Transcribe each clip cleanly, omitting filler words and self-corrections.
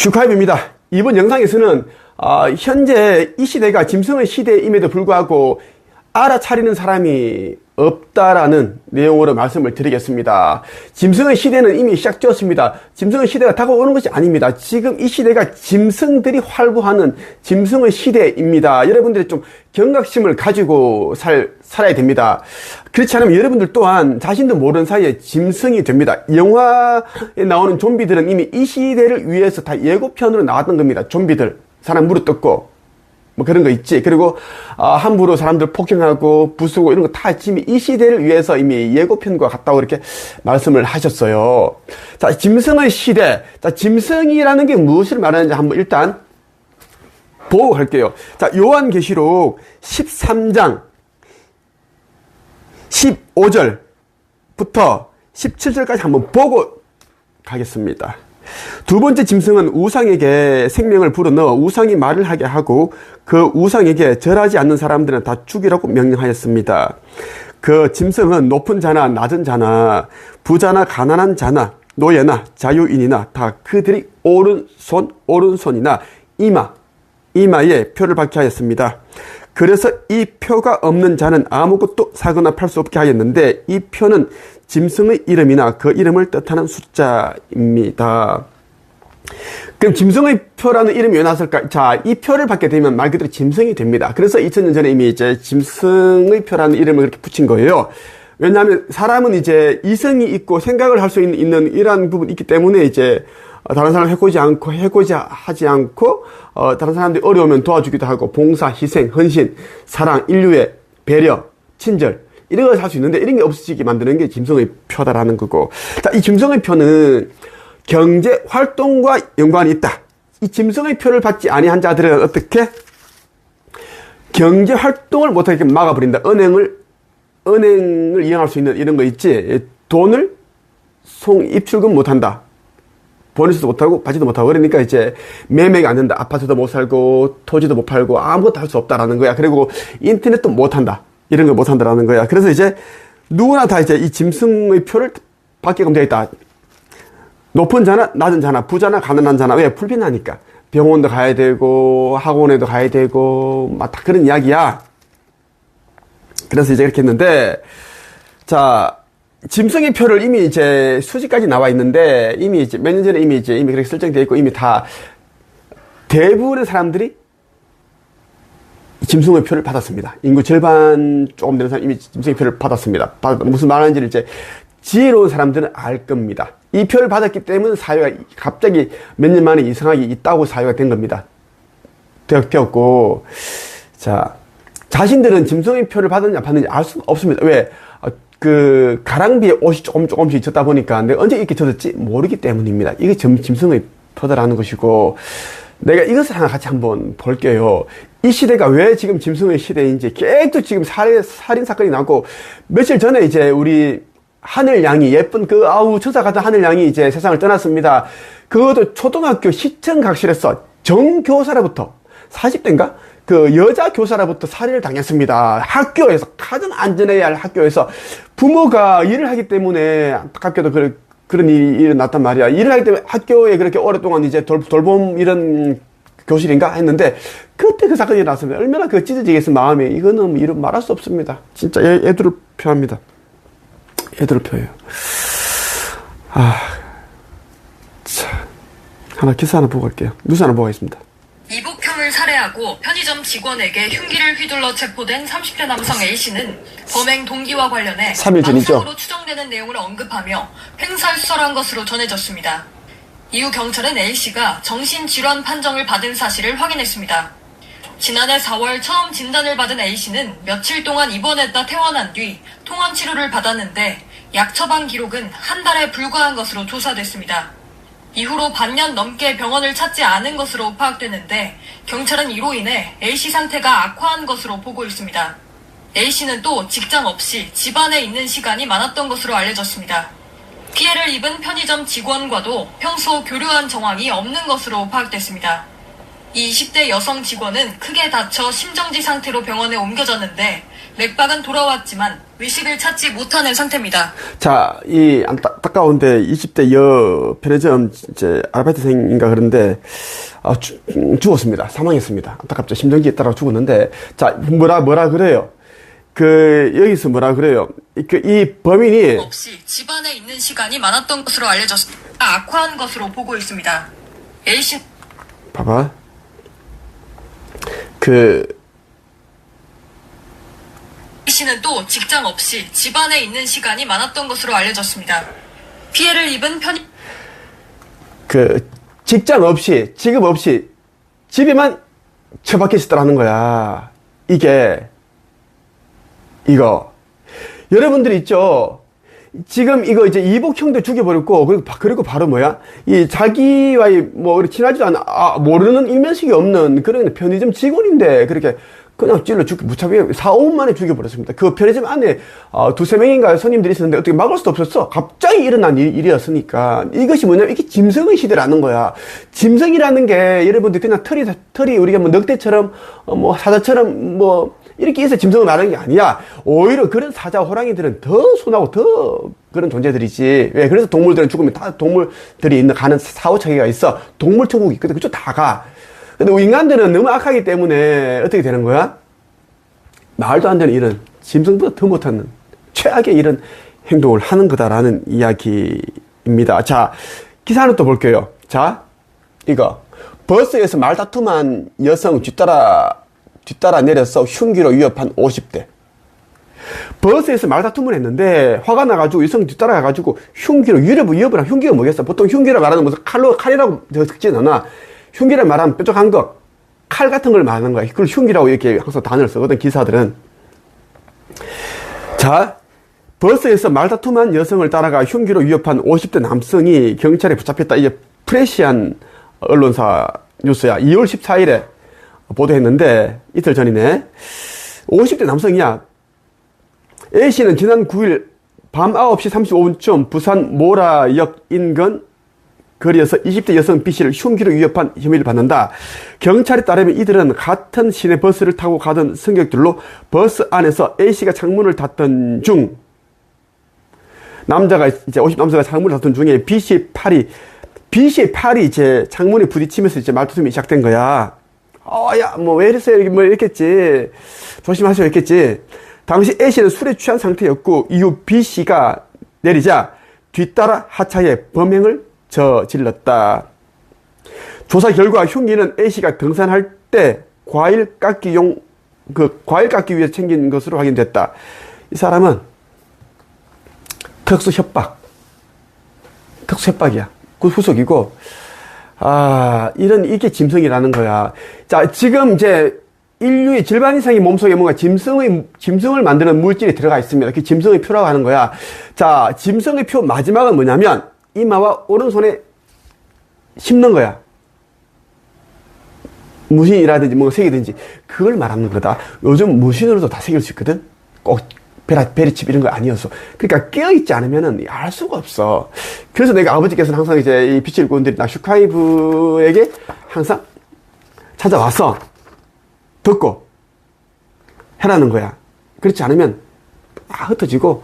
슈카입입니다. 이번 영상에서는 현재 이 시대가 짐승의 시대임에도 불구하고 알아차리는 사람이 없다라는 내용으로 말씀을 드리겠습니다. 짐승의 시대는 이미 시작되었습니다. 짐승의 시대가 다가오는 것이 아닙니다. 지금 이 시대가 짐승들이 활보하는 짐승의 시대입니다. 여러분들이 좀 경각심을 가지고 살아야 됩니다. 그렇지 않으면 여러분들 또한 자신도 모르는 사이에 짐승이 됩니다. 영화에 나오는 좀비들은 이미 이 시대를 위해서 다 예고편으로 나왔던 겁니다. 좀비들, 사람 무릎 뜯고 뭐 그런 거 있지. 그리고 함부로 사람들 폭행하고 부수고 이런 거 다 지금 이 시대를 위해서 이미 예고편과 같다고 이렇게 말씀을 하셨어요. 자, 짐승의 시대. 자, 짐승이라는 게 무엇을 말하는지 한번 일단 보고 갈게요. 자, 요한계시록 13장 15절부터 17절까지 한번 보고 가겠습니다. 두 번째 짐승은 우상에게 생명을 불어넣어 우상이 말을 하게 하고 그 우상에게 절하지 않는 사람들은 다 죽이라고 명령하였습니다. 그 짐승은 높은 자나 낮은 자나 부자나 가난한 자나 노예나 자유인이나 다 그들이 오른손이나 이마에 표를 박게 하였습니다. 그래서 이 표가 없는 자는 아무것도 사거나 팔 수 없게 하였는데 이 표는 짐승의 이름이나 그 이름을 뜻하는 숫자입니다. 그럼 짐승의 표라는 이름이 왜 나왔을까? 자, 이 표를 받게 되면 말 그대로 짐승이 됩니다. 그래서 2000년 전에 이미 이제 짐승의 표라는 이름을 그렇게 붙인 거예요. 왜냐하면 사람은 이제 이성이 있고 생각을 할 수 있는 이러한 부분이 있기 때문에 이제 다른 사람을 해코지하지 않고 다른 사람들이 어려우면 도와주기도 하고 봉사, 희생, 헌신, 사랑, 인류의 배려, 친절 이런 걸 할 수 있는데 이런 게 없어지게 만드는 게 짐승의 표다라는 거고. 자, 이 짐승의 표는 경제 활동과 연관이 있다. 이 짐승의 표를 받지 아니한 자들은 어떻게? 경제 활동을 못하게 막아버린다. 은행을 이용할 수 있는 이런 거 있지. 돈을 입출금 못한다. 보내지도 못하고 받지도 못하고 그러니까 이제 매매가 안 된다. 아파트도 못 살고 토지도 못 팔고 아무것도 할 수 없다라는 거야. 그리고 인터넷도 못한다. 이런 걸 못한다라는 거야. 그래서 이제 누구나 다 이제 이 짐승의 표를 받게끔 되어 있다. 높은 자나 낮은 자나 부자나 가난한 자나 왜 불편하니까 병원도 가야 되고 학원에도 가야 되고 막 다 그런 이야기야. 그래서 이제 이렇게 했는데 자. 짐승의 표를 이미 이제 수지까지 나와 있는데 이미 이제 몇 년 전에 이미 그렇게 설정되어 있고 이미 다 대부분의 사람들이 짐승의 표를 받았습니다. 인구 절반 조금 되는 사람이 이미 짐승의 표를 받았습니다. 무슨 말하는지를 이제 지혜로운 사람들은 알 겁니다. 이 표를 받았기 때문에 사회가 갑자기 몇 년 만에 이상하게 있다고 사회가 된 겁니다. 되었고 자 자신들은 짐승의 표를 받았는지 안 받았는지 알 수 없습니다. 왜? 그 가랑비에 옷이 조금씩 젖다 보니까 내가 언제 이렇게 젖었지 모르기 때문입니다. 이게 짐승의 표다라는 것이고 내가 이것을 하나 같이 한번 볼게요. 이 시대가 왜 지금 짐승의 시대인지 계속 지금 살인 사건이 나고 며칠 전에 이제 우리 하늘양이 예쁜 천사 같은 하늘양이 이제 세상을 떠났습니다. 그것도 초등학교 시청각실에서 정교사로부터 40대인가? 그 여자 교사로부터 살해를 당했습니다. 학교에서 가장 안전해야 할 학교에서 부모가 일을 하기 때문에 안타깝게도 그런 일이 일어났단 말이야. 일을 하기 때문에 학교에 그렇게 오랫동안 이제 돌봄 이런 교실인가 했는데 그때 그 사건이 일어났습니다. 얼마나 그 찢어지겠어 마음이. 이거는 이름 말할 수 없습니다. 진짜 애들을 표합니다. 애들을 표해요. 자 하나 기사 하나 보고 갈게요. 뉴스 하나 보고 가겠습니다. 이복형을 살해하고 편의점 직원에게 흉기를 휘둘러 체포된 30대 남성 A씨는 범행 동기와 관련해 3일 전이죠. 망상으로 추정되는 내용을 언급하며 횡설수설한 것으로 전해졌습니다. 이후 경찰은 A씨가 정신질환 판정을 받은 사실을 확인했습니다. 지난해 4월 처음 진단을 받은 A씨는 며칠 동안 입원했다 퇴원한 뒤 통원 치료를 받았는데 약 처방 기록은 한 달에 불과한 것으로 조사됐습니다. 이후로 반년 넘게 병원을 찾지 않은 것으로 파악되는데 경찰은 이로 인해 A씨 상태가 악화한 것으로 보고 있습니다. A씨는 또 직장 없이 집안에 있는 시간이 많았던 것으로 알려졌습니다. 피해를 입은 편의점 직원과도 평소 교류한 정황이 없는 것으로 파악됐습니다. 이 20대 여성 직원은 크게 다쳐 심정지 상태로 병원에 옮겨졌는데 맥박은 돌아왔지만 의식을 찾지 못하는 상태입니다. 자, 이 안타까운데 20대 여 편의점 이제 아르바이트생인가 그런데 죽었습니다. 사망했습니다. 안타깝죠. 심정지에 따라 죽었는데, 자, 뭐라 그래요? 여기서 뭐라 그래요? 이 범인이 없이 집안에 있는 시간이 많았던 것으로 알려졌습니다. 악화한 것으로 보고 있습니다. A씨 봐봐. A씨는 또 직장 없이 집안에 있는 시간이 많았던 것으로 알려졌습니다. 피해를 입은 편의 직장 없이, 직업 없이 집에만 처박혀 있었다라는 거야. 이거. 여러분들 있죠? 지금 이거 이제 이복형도 죽여버렸고, 그리고 바로 뭐야? 자기와의 우리 친하지도 않아, 모르는 일면식이 없는 그런 편의점 직원인데, 그렇게 그냥 찔러 무차별하게 4, 5분 만에 죽여버렸습니다. 그 편의점 안에, 2-3명인가 손님들이 있었는데 어떻게 막을 수도 없었어. 갑자기 일어난 일이었으니까. 이것이 뭐냐면, 이게 짐승의 시대라는 거야. 짐승이라는 게, 여러분들 그냥 털이 우리가 늑대처럼, 사자처럼, 이렇게 해서 짐승을 말하는 게 아니야. 오히려 그런 사자, 호랑이들은 더 순하고 더 그런 존재들이지. 왜? 그래서 동물들은 죽으면 다 동물들이 가는 사후차기가 있어. 동물천국이 있거든. 그쪽 다 가. 근데 인간들은 너무 악하기 때문에 어떻게 되는 거야? 말도 안 되는 이런 짐승보다 더 못하는 최악의 이런 행동을 하는 거다라는 이야기입니다. 자, 기사 하나 또 볼게요. 자, 이거. 버스에서 말다툼한 여성 뒤따라 내려서 흉기로 위협한 50대. 버스에서 말다툼을 했는데 화가 나가지고 여성 뒤따라가가지고 흉기로 위협을 한 흉기가 뭐겠어? 보통 흉기를 말하는 무슨 칼이라고 적지는 않아. 흉기를 말하면 뾰족한 거, 칼 같은 걸 말하는 거야. 그걸 흉기라고 이렇게 항상 단어를 쓰거든, 기사들은. 자, 버스에서 말다툼한 여성을 따라가 흉기로 위협한 50대 남성이 경찰에 붙잡혔다. 이게 프레시안 언론사 뉴스야. 2월 14일에 보도했는데 이틀 전이네. 50대 남성이야. A씨는 지난 9일 밤 9시 35분쯤 부산 모라역 인근 거리에서 20대 여성 B씨를 흉기로 위협한 혐의를 받는다. 경찰에 따르면 이들은 같은 시내 버스를 타고 가던 승객들로 버스 안에서 A씨가 창문을 닫던 중 남자가 이제 50남자가 창문을 닫던 중에 B씨의 팔이 이제 창문에 부딪히면서 이제 말다툼이 시작된 거야. 왜 이랬어요? 이랬겠지. 조심하세요. 이랬겠지. 당시 A씨는 술에 취한 상태였고, 이후 B씨가 내리자 뒤따라 하차해 범행을 저질렀다. 조사 결과 흉기는 A씨가 등산할 때 과일 깎기 위해 챙긴 것으로 확인됐다. 이 사람은 특수협박이야. 그 후속이고, 이게 짐승이라는 거야. 자, 지금 이제 인류의 절반 이상의 몸속에 뭔가 짐승을 만드는 물질이 들어가 있습니다. 그 짐승의 표라고 하는 거야. 자, 짐승의 표 마지막은 뭐냐면, 이마와 오른손에 심는 거야. 무신이라든지 색이든지, 그걸 말하는 거다. 요즘 무신으로도 다 새길 수 있거든? 꼭 베리칩 이런 거 아니었어. 그러니까 깨어있지 않으면은 알 수가 없어. 그래서 내가 아버지께서는 항상 이제 이 빛의 일꾼들이 슈카이브에게 항상 찾아와서 듣고 해라는 거야. 그렇지 않으면 흩어지고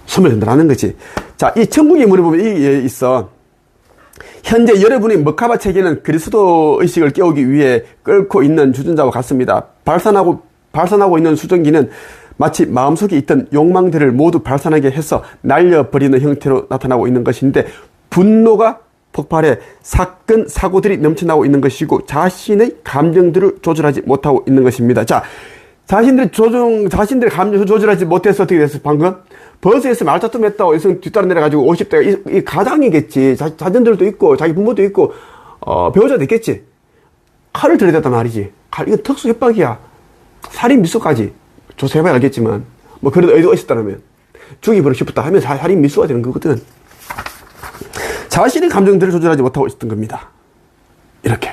소멸된다는 거지. 자, 이 천국의 문에 보면 이게 있어. 현재 여러분의 머카바 체계는 그리스도 의식을 깨우기 위해 끓고 있는 주전자와 같습니다. 발산하고 있는 수증기는 마치 마음속에 있던 욕망들을 모두 발산하게 해서 날려버리는 형태로 나타나고 있는 것인데, 분노가 폭발해 사건사고들이 넘쳐나고 있는 것이고, 자신의 감정들을 조절하지 못하고 있는 것입니다. 자, 자신들의 감정을 조절하지 못해서 어떻게 됐어, 방금? 버스에서 말다툼 했다고 여성 뒤따라 내려가지고 50대가 이 가장이겠지. 자녀들도 있고, 자기 부모도 있고, 배우자도 있겠지. 칼을 들이댔단 말이지. 이건 특수협박이야. 살인 미수까지. 조사해봐야 알겠지만, 그래도 의도가 있었다면, 죽이버리고 싶었다 하면 살인 미수가 되는 거거든. 자신의 감정들을 조절하지 못하고 있었던 겁니다. 이렇게.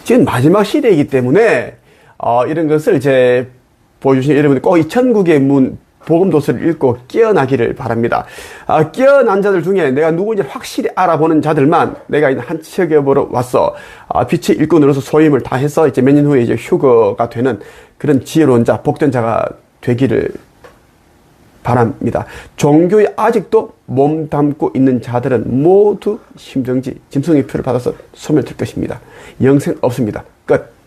지금 마지막 시대이기 때문에, 이런 것을 이제 보여주신 여러분이 꼭 이 천국의 문 복음도서를 읽고 깨어나기를 바랍니다. 깨어난 자들 중에 내가 누구인지 확실히 알아보는 자들만 내가 한 척에 보러 왔어. 빛의 일꾼으로서 소임을 다해서 이제 몇 년 후에 이제 휴거가 되는 그런 지혜로운 자, 복된 자가 되기를 바랍니다. 종교에 아직도 몸담고 있는 자들은 모두 심정지, 짐승의 표를 받아서 소멸될 것입니다. 영생 없습니다. 끝.